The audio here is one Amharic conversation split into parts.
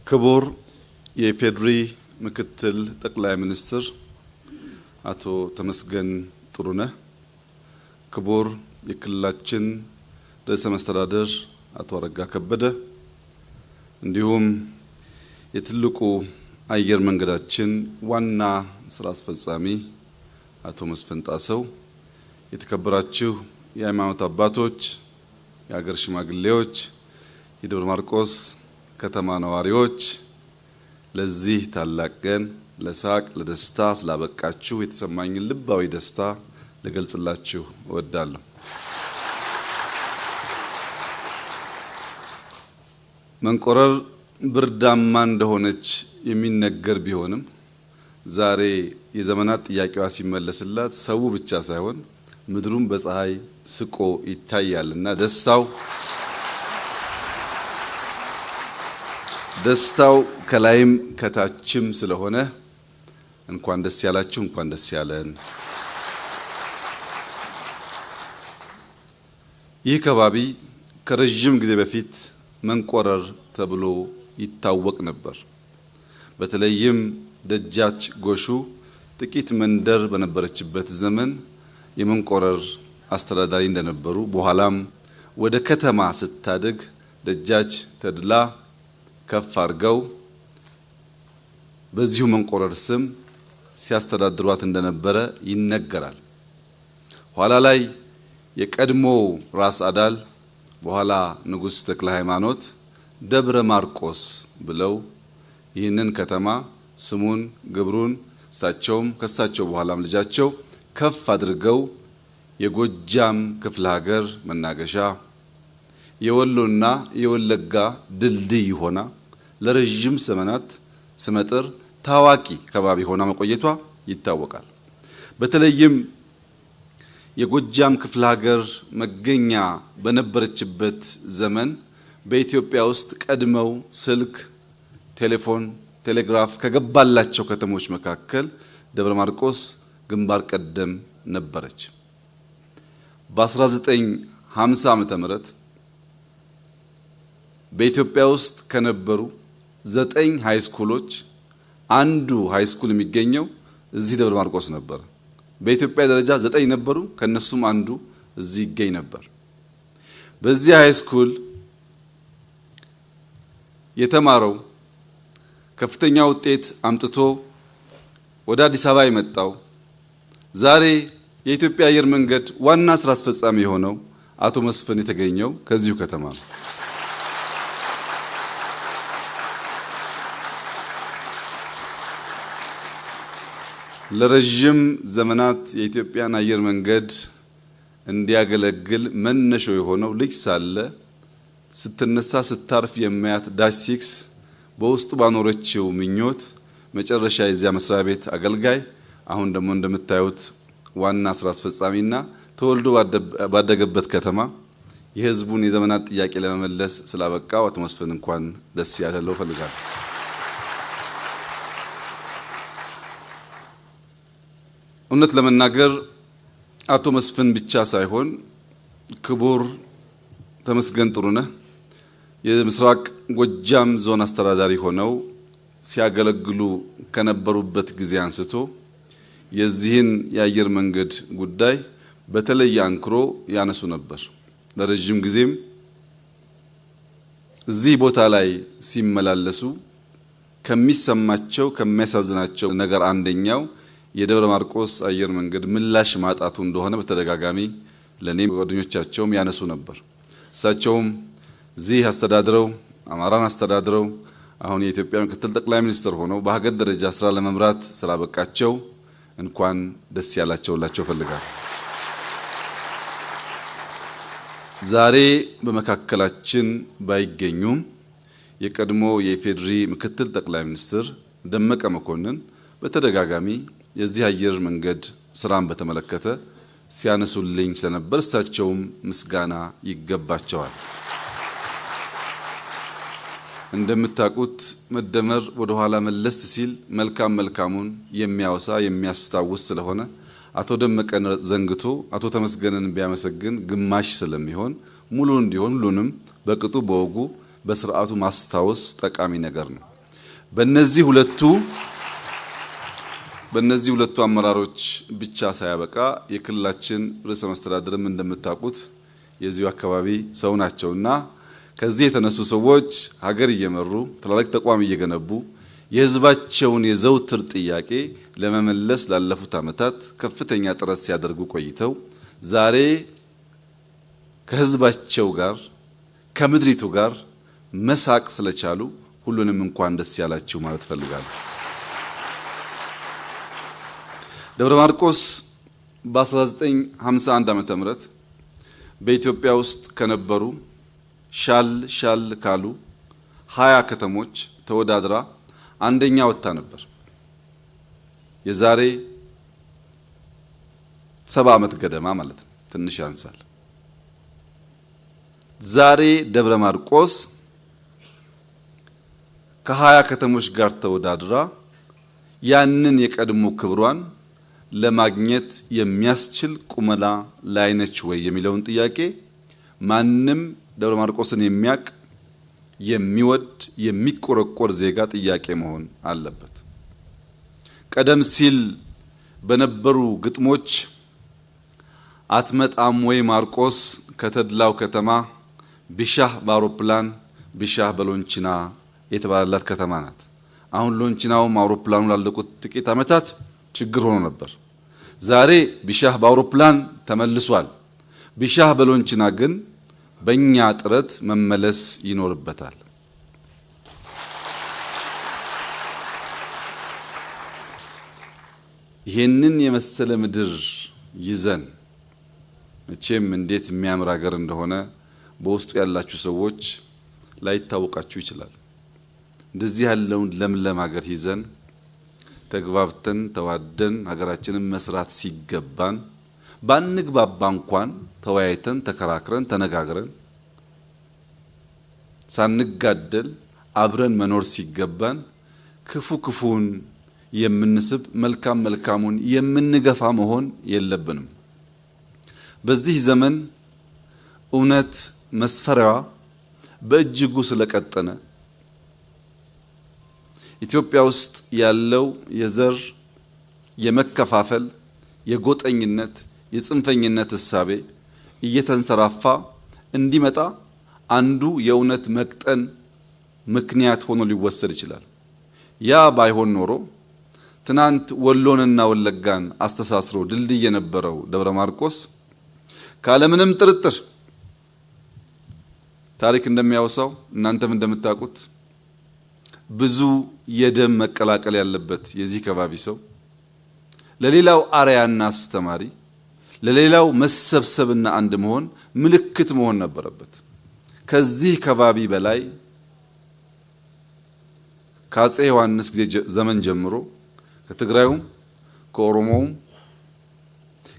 ክቡር የኢፌዴሪ ምክትል ጠቅላይ ሚኒስትር አቶ ተመስገን ጥሩነህ፣ ክቡር የክልላችን ርዕሰ መስተዳድር አቶ አረጋ ከበደ፣ እንዲሁም የትልቁ አየር መንገዳችን ዋና ስራ አስፈጻሚ አቶ መስፍን ጣሰው፣ የተከበራችሁ የሃይማኖት አባቶች፣ የሀገር ሽማግሌዎች፣ የደብረ ማርቆስ ከተማ ነዋሪዎች፣ ለዚህ ታላቅ ቀን ለሳቅ ለደስታ ስላበቃችሁ የተሰማኝን ልባዊ ደስታ ልገልጽላችሁ እወዳለሁ። መንቆረር ብርዳማ እንደሆነች የሚነገር ቢሆንም ዛሬ የዘመናት ጥያቄዋ ሲመለስላት ሰው ብቻ ሳይሆን ምድሩም በፀሐይ ስቆ ይታያልና ደስታው ከላይም ከታችም ስለሆነ እንኳን ደስ ያላችሁ፣ እንኳን ደስ ያለን። ይህ ከባቢ ከረጅም ጊዜ በፊት መንቆረር ተብሎ ይታወቅ ነበር። በተለይም ደጃች ጎሹ ጥቂት መንደር በነበረችበት ዘመን የመንቆረር አስተዳዳሪ እንደነበሩ፣ በኋላም ወደ ከተማ ስታድግ ደጃች ተድላ ከፍ አድርገው በዚሁ መንቆረር ስም ሲያስተዳድሯት እንደነበረ ይነገራል። ኋላ ላይ የቀድሞ ራስ አዳል በኋላ ንጉሥ ተክለ ሃይማኖት ደብረ ማርቆስ ብለው ይህንን ከተማ ስሙን ግብሩን እሳቸውም ከሳቸው በኋላም ልጃቸው ከፍ አድርገው የጎጃም ክፍለ ሀገር መናገሻ የወሎና የወለጋ ድልድይ ሆና ለረጅም ዘመናት ስመጥር ታዋቂ ከባቢ ሆና መቆየቷ ይታወቃል። በተለይም የጎጃም ክፍለ ሀገር መገኛ በነበረችበት ዘመን በኢትዮጵያ ውስጥ ቀድመው ስልክ፣ ቴሌፎን፣ ቴሌግራፍ ከገባላቸው ከተሞች መካከል ደብረ ማርቆስ ግንባር ቀደም ነበረች። በ1950 ዓ.ም በኢትዮጵያ ውስጥ ከነበሩ 9 ሃይስኩሎች አንዱ ሃይስኩል የሚገኘው እዚህ ደብረ ማርቆስ ነበር። በኢትዮጵያ ደረጃ 9 ነበሩ፣ ከነሱም አንዱ እዚህ ይገኝ ነበር። በዚህ ሃይስኩል የተማረው ከፍተኛ ውጤት አምጥቶ ወደ አዲስ አበባ የመጣው ዛሬ የኢትዮጵያ አየር መንገድ ዋና ስራ አስፈጻሚ የሆነው አቶ መስፍን የተገኘው ከዚሁ ከተማ ነው። ለረጅም ዘመናት የኢትዮጵያን አየር መንገድ እንዲያገለግል መነሾ የሆነው ልጅ ሳለ ስትነሳ ስታርፍ የሚያት ዳሽ 6 በውስጡ ባኖረችው ምኞት መጨረሻ የዚያ መስሪያ ቤት አገልጋይ፣ አሁን ደግሞ እንደምታዩት ዋና ስራ አስፈጻሚና ተወልዶ ባደገበት ከተማ የሕዝቡን የዘመናት ጥያቄ ለመመለስ ስላበቃው አቶ መስፍን እንኳን ደስ ያለው ፈልጋለሁ። እውነት ለመናገር አቶ መስፍን ብቻ ሳይሆን ክቡር ተመስገን ጥሩነህ የምስራቅ ጎጃም ዞን አስተዳዳሪ ሆነው ሲያገለግሉ ከነበሩበት ጊዜ አንስቶ የዚህን የአየር መንገድ ጉዳይ በተለየ አንክሮ ያነሱ ነበር። ለረጅም ጊዜም እዚህ ቦታ ላይ ሲመላለሱ ከሚሰማቸው ከሚያሳዝናቸው ነገር አንደኛው የደብረ ማርቆስ አየር መንገድ ምላሽ ማጣቱ እንደሆነ በተደጋጋሚ ለኔም ጓደኞቻቸውም ያነሱ ነበር። እሳቸውም እዚህ አስተዳድረው አማራን አስተዳድረው አሁን የኢትዮጵያ ምክትል ጠቅላይ ሚኒስትር ሆነው በሀገር ደረጃ ስራ ለመምራት ስላበቃቸው እንኳን ደስ ያላቸውላቸው ፈልጋለሁ። ዛሬ በመካከላችን ባይገኙም የቀድሞ የኢፌዴሪ ምክትል ጠቅላይ ሚኒስትር ደመቀ መኮንን በተደጋጋሚ የዚህ አየር መንገድ ስራን በተመለከተ ሲያነሱልኝ ስለነበር እሳቸውም ምስጋና ይገባቸዋል። እንደምታውቁት መደመር ወደ ኋላ መለስ ሲል መልካሙን የሚያወሳ የሚያስታውስ ስለሆነ አቶ ደመቀን ዘንግቶ አቶ ተመስገንን ቢያመሰግን ግማሽ ስለሚሆን ሙሉ እንዲሆን ሁሉንም በቅጡ በወጉ በስርዓቱ ማስታወስ ጠቃሚ ነገር ነው። በእነዚህ ሁለቱ አመራሮች ብቻ ሳያበቃ የክልላችን ርዕሰ መስተዳድርም እንደምታውቁት የዚሁ አካባቢ ሰው ናቸውና ከዚህ የተነሱ ሰዎች ሀገር እየመሩ ትላልቅ ተቋም እየገነቡ የህዝባቸውን የዘውትር ጥያቄ ለመመለስ ላለፉት ዓመታት ከፍተኛ ጥረት ሲያደርጉ ቆይተው ዛሬ ከህዝባቸው ጋር ከምድሪቱ ጋር መሳቅ ስለቻሉ ሁሉንም እንኳን ደስ ያላችሁ ማለት ፈልጋለሁ። ደብረ ማርቆስ በ1951 ዓመተ ምህረት በኢትዮጵያ ውስጥ ከነበሩ ሻል ካሉ 20 ከተሞች ተወዳድራ አንደኛ ወጣ ነበር። የዛሬ 70 ዓመት ገደማ ማለት ነው። ትንሽ ያንሳል። ዛሬ ደብረ ማርቆስ ከ20 ከተሞች ጋር ተወዳድራ ያንን የቀድሞ ክብሯን ለማግኘት የሚያስችል ቁመና ላይ ነች ወይ የሚለውን ጥያቄ ማንም ደብረ ማርቆስን የሚያቅ የሚወድ የሚቆረቆር ዜጋ ጥያቄ መሆን አለበት። ቀደም ሲል በነበሩ ግጥሞች አትመጣም ወይ ማርቆስ ከተድላው ከተማ ቢሻህ በአውሮፕላን ቢሻህ በሎንቺና የተባለላት ከተማ ናት። አሁን ሎንቺናውም አውሮፕላኑ ላለቁት ጥቂት ዓመታት ችግር ሆኖ ነበር። ዛሬ ቢሻህ በአውሮፕላን ተመልሷል። ቢሻህ በሎንቺና ግን በእኛ ጥረት መመለስ ይኖርበታል። ይህንን የመሰለ ምድር ይዘን መቼም እንዴት የሚያምር ሀገር እንደሆነ በውስጡ ያላችሁ ሰዎች ላይታወቃችሁ ይችላል። እንደዚህ ያለውን ለምለም ሀገር ይዘን ተግባብተን ተዋደን ሀገራችንን መስራት ሲገባን ባንግባባ እንኳን ተወያይተን ተከራክረን ተነጋግረን ሳንጋደል አብረን መኖር ሲገባን ክፉን የምንስብ መልካሙን የምንገፋ መሆን የለብንም። በዚህ ዘመን እውነት መስፈሪያዋ በእጅጉ ስለቀጠነ ኢትዮጵያ ውስጥ ያለው የዘር የመከፋፈል የጎጠኝነት የጽንፈኝነት እሳቤ እየተንሰራፋ እንዲመጣ አንዱ የእውነት መቅጠን ምክንያት ሆኖ ሊወሰድ ይችላል። ያ ባይሆን ኖሮ ትናንት ወሎንና ወለጋን አስተሳስሮ ድልድይ የነበረው ደብረ ማርቆስ ካለምንም ጥርጥር ታሪክ እንደሚያወሳው እናንተም እንደምታውቁት ብዙ የደም መቀላቀል ያለበት የዚህ ከባቢ ሰው ለሌላው አርያና አስተማሪ ለሌላው መሰብሰብና አንድ መሆን ምልክት መሆን ነበረበት። ከዚህ ከባቢ በላይ ከአፄ ዮሐንስ ጊዜ ዘመን ጀምሮ ከትግራዩም ከኦሮሞውም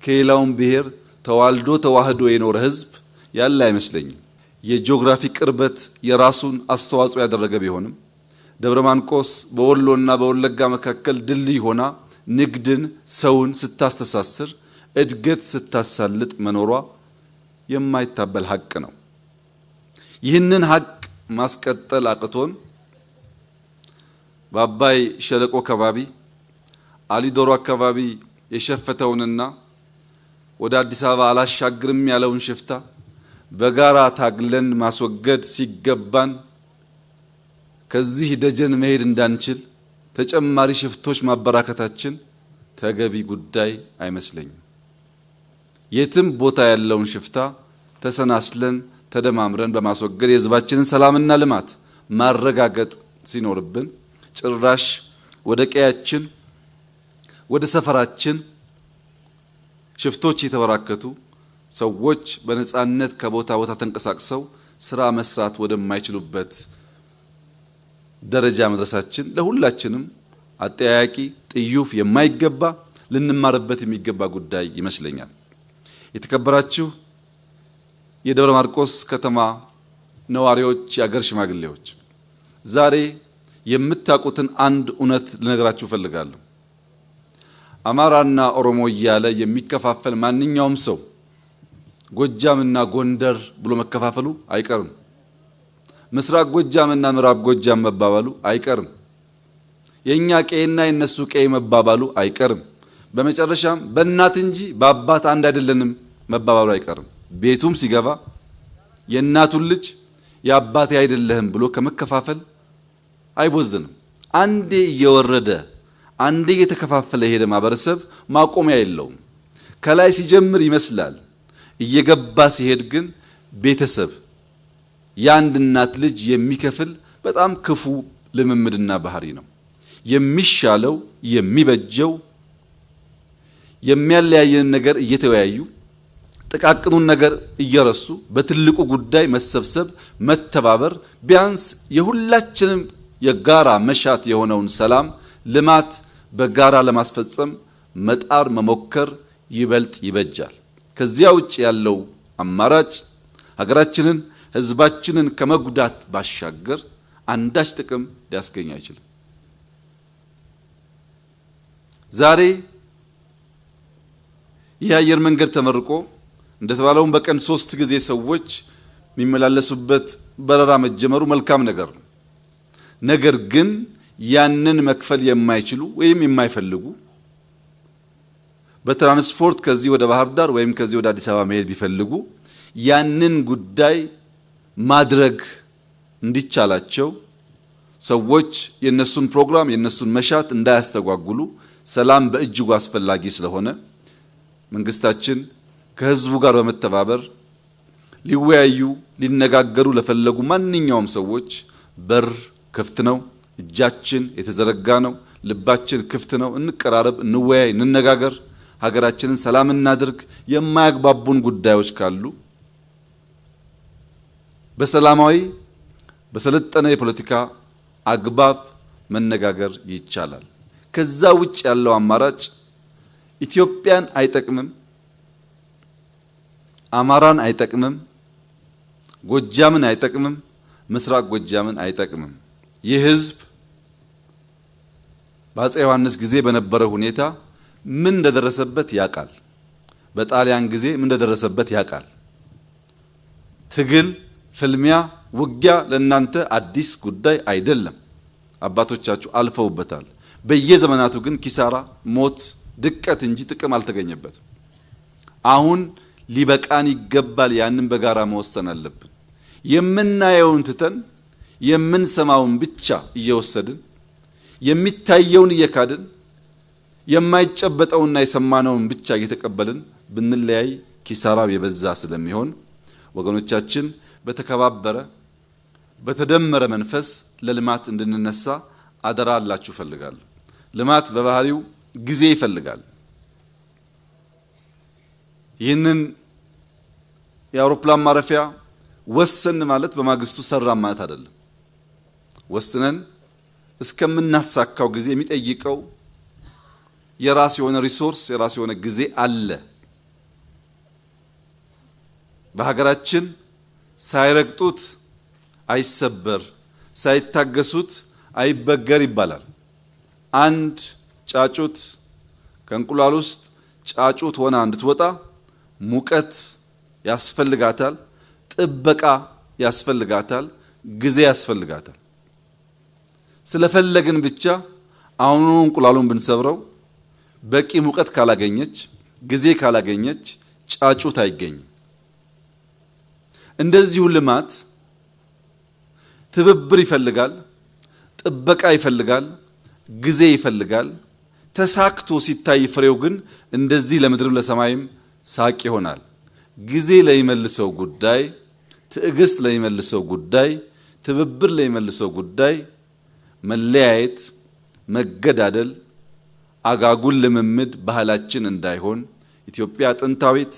ከሌላውም ብሔር ተዋልዶ ተዋህዶ የኖረ ህዝብ ያለ አይመስለኝም። የጂኦግራፊ ቅርበት የራሱን አስተዋጽኦ ያደረገ ቢሆንም ደብረ ማርቆስ በወሎና በወለጋ መካከል ድልድይ ሆና ንግድን ሰውን ስታስተሳስር እድገት ስታሳልጥ መኖሯ የማይታበል ሀቅ ነው። ይህንን ሀቅ ማስቀጠል አቅቶን በአባይ ሸለቆ አካባቢ አሊዶሮ አካባቢ የሸፈተውንና ወደ አዲስ አበባ አላሻግርም ያለውን ሽፍታ በጋራ ታግለን ማስወገድ ሲገባን ከዚህ ደጀን መሄድ እንዳንችል ተጨማሪ ሽፍቶች ማበራከታችን ተገቢ ጉዳይ አይመስለኝም። የትም ቦታ ያለውን ሽፍታ ተሰናስለን ተደማምረን በማስወገድ የህዝባችንን ሰላምና ልማት ማረጋገጥ ሲኖርብን ጭራሽ ወደ ቀያችን ወደ ሰፈራችን ሽፍቶች የተበራከቱ ሰዎች በነጻነት ከቦታ ቦታ ተንቀሳቅሰው ስራ መስራት ወደማይችሉበት ደረጃ መድረሳችን ለሁላችንም አጠያያቂ ጥዩፍ የማይገባ ልንማርበት የሚገባ ጉዳይ ይመስለኛል። የተከበራችሁ የደብረ ማርቆስ ከተማ ነዋሪዎች፣ የአገር ሽማግሌዎች ዛሬ የምታውቁትን አንድ እውነት ልነግራችሁ ፈልጋለሁ። አማራና ኦሮሞ እያለ የሚከፋፈል ማንኛውም ሰው ጎጃምና ጎንደር ብሎ መከፋፈሉ አይቀርም። ምስራቅ ጎጃምና ምዕራብ ጎጃም መባባሉ አይቀርም። የኛ ቀይና የነሱ ቀይ መባባሉ አይቀርም። በመጨረሻም በእናት እንጂ በአባት አንድ አይደለንም መባባሉ አይቀርም። ቤቱም ሲገባ የእናቱን ልጅ የአባቴ አይደለህም ብሎ ከመከፋፈል አይቦዝንም። አንዴ እየወረደ አንዴ እየተከፋፈለ የሄደ ማህበረሰብ ማቆሚያ የለውም። ከላይ ሲጀምር ይመስላል፣ እየገባ ሲሄድ ግን ቤተሰብ የአንድ እናት ልጅ የሚከፍል በጣም ክፉ ልምምድና ባህሪ ነው። የሚሻለው የሚበጀው የሚያለያየን ነገር እየተወያዩ ጥቃቅኑን ነገር እየረሱ በትልቁ ጉዳይ መሰብሰብ፣ መተባበር፣ ቢያንስ የሁላችንም የጋራ መሻት የሆነውን ሰላም፣ ልማት በጋራ ለማስፈጸም መጣር መሞከር ይበልጥ ይበጃል። ከዚያ ውጭ ያለው አማራጭ ሀገራችንን ህዝባችንን ከመጉዳት ባሻገር አንዳች ጥቅም ሊያስገኝ አይችልም። ዛሬ የአየር መንገድ ተመርቆ እንደተባለው በቀን 3 ጊዜ ሰዎች የሚመላለሱበት በረራ መጀመሩ መልካም ነገር ነው። ነገር ግን ያንን መክፈል የማይችሉ ወይም የማይፈልጉ በትራንስፖርት ከዚህ ወደ ባህር ዳር ወይም ከዚህ ወደ አዲስ አበባ መሄድ ቢፈልጉ ያንን ጉዳይ ማድረግ እንዲቻላቸው ሰዎች የነሱን ፕሮግራም የነሱን መሻት እንዳያስተጓጉሉ ሰላም በእጅጉ አስፈላጊ ስለሆነ መንግስታችን ከህዝቡ ጋር በመተባበር ሊወያዩ ሊነጋገሩ ለፈለጉ ማንኛውም ሰዎች በር ክፍት ነው። እጃችን የተዘረጋ ነው። ልባችን ክፍት ነው። እንቀራረብ፣ እንወያይ፣ እንነጋገር፣ ሀገራችንን ሰላም እናድርግ። የማያግባቡን ጉዳዮች ካሉ በሰላማዊ በሰለጠነ የፖለቲካ አግባብ መነጋገር ይቻላል። ከዛ ውጭ ያለው አማራጭ ኢትዮጵያን አይጠቅምም፣ አማራን አይጠቅምም፣ ጎጃምን አይጠቅምም፣ ምስራቅ ጎጃምን አይጠቅምም። ይህ ህዝብ በአፄ ዮሐንስ ጊዜ በነበረው ሁኔታ ምን እንደደረሰበት ያውቃል። በጣሊያን ጊዜ ምን እንደደረሰበት ያውቃል። ትግል፣ ፍልሚያ፣ ውጊያ ለእናንተ አዲስ ጉዳይ አይደለም። አባቶቻችሁ አልፈውበታል። በየዘመናቱ ግን ኪሳራ፣ ሞት፣ ድቀት እንጂ ጥቅም አልተገኘበትም። አሁን ሊበቃን ይገባል። ያንን በጋራ መወሰን አለብን። የምናየውን ትተን የምንሰማውን ብቻ እየወሰድን የሚታየውን እየካድን የማይጨበጠውና የሰማነውን ብቻ እየተቀበልን ብንለያይ ኪሳራው የበዛ ስለሚሆን ወገኖቻችን በተከባበረ በተደመረ መንፈስ ለልማት እንድንነሳ አደራ አላችሁ ፈልጋለሁ። ልማት በባህሪው ጊዜ ይፈልጋል። ይህንን የአውሮፕላን ማረፊያ ወሰን ማለት በማግስቱ ሰራን ማለት አይደለም። ወስነን እስከምናሳካው ጊዜ የሚጠይቀው የራስ የሆነ ሪሶርስ የራስ የሆነ ጊዜ አለ። በሀገራችን ሳይረግጡት አይሰበር፣ ሳይታገሱት አይበገር ይባላል። አንድ ጫጩት ከእንቁላል ውስጥ ጫጩት ሆና እንድትወጣ ሙቀት ያስፈልጋታል፣ ጥበቃ ያስፈልጋታል፣ ጊዜ ያስፈልጋታል። ስለፈለግን ብቻ አሁኑ እንቁላሉን ብንሰብረው በቂ ሙቀት ካላገኘች ጊዜ ካላገኘች ጫጩት አይገኝም። እንደዚሁ ልማት ትብብር ይፈልጋል፣ ጥበቃ ይፈልጋል፣ ጊዜ ይፈልጋል። ተሳክቶ ሲታይ ፍሬው ግን እንደዚህ ለምድርም ለሰማይም ሳቅ ይሆናል። ጊዜ ለይመልሰው ጉዳይ፣ ትዕግስት ለይመልሰው ጉዳይ፣ ትብብር ለይመልሰው ጉዳይ መለያየት፣ መገዳደል፣ አጋጉል ልምምድ ባህላችን እንዳይሆን ኢትዮጵያ ጥንታዊት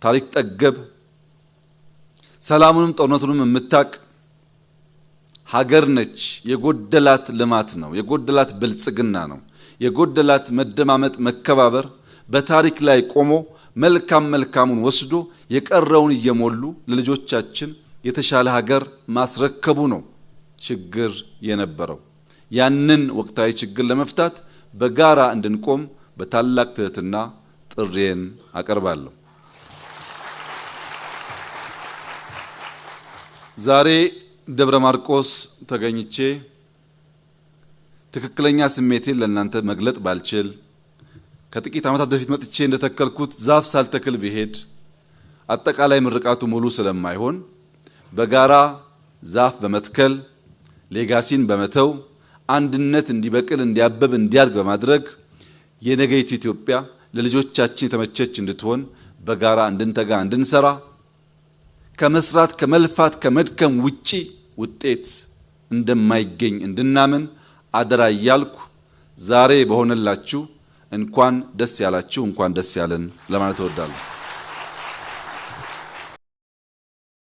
ታሪክ ጠገብ ሰላሙንም ጦርነቱንም የምታቅ ሀገር ነች። የጎደላት ልማት ነው፣ የጎደላት ብልጽግና ነው፣ የጎደላት መደማመጥ፣ መከባበር በታሪክ ላይ ቆሞ መልካም መልካሙን ወስዶ የቀረውን እየሞሉ ለልጆቻችን የተሻለ ሀገር ማስረከቡ ነው ችግር የነበረው። ያንን ወቅታዊ ችግር ለመፍታት በጋራ እንድንቆም በታላቅ ትህትና ጥሪዬን አቀርባለሁ። ዛሬ ደብረ ማርቆስ ተገኝቼ ትክክለኛ ስሜቴን ለእናንተ መግለጥ ባልችል ከጥቂት ዓመታት በፊት መጥቼ እንደተከልኩት ዛፍ ሳልተክል ብሄድ አጠቃላይ ምርቃቱ ሙሉ ስለማይሆን በጋራ ዛፍ በመትከል ሌጋሲን በመተው አንድነት እንዲበቅል እንዲያበብ እንዲያድግ በማድረግ የነገይቱ ኢትዮጵያ ለልጆቻችን የተመቸች እንድትሆን በጋራ እንድንተጋ እንድንሰራ ከመስራት ከመልፋት ከመድከም ውጪ ውጤት እንደማይገኝ እንድናምን አደራ እያልኩ ዛሬ በሆነላችሁ እንኳን ደስ ያላችሁ እንኳን ደስ ያለን ለማለት እወዳለሁ።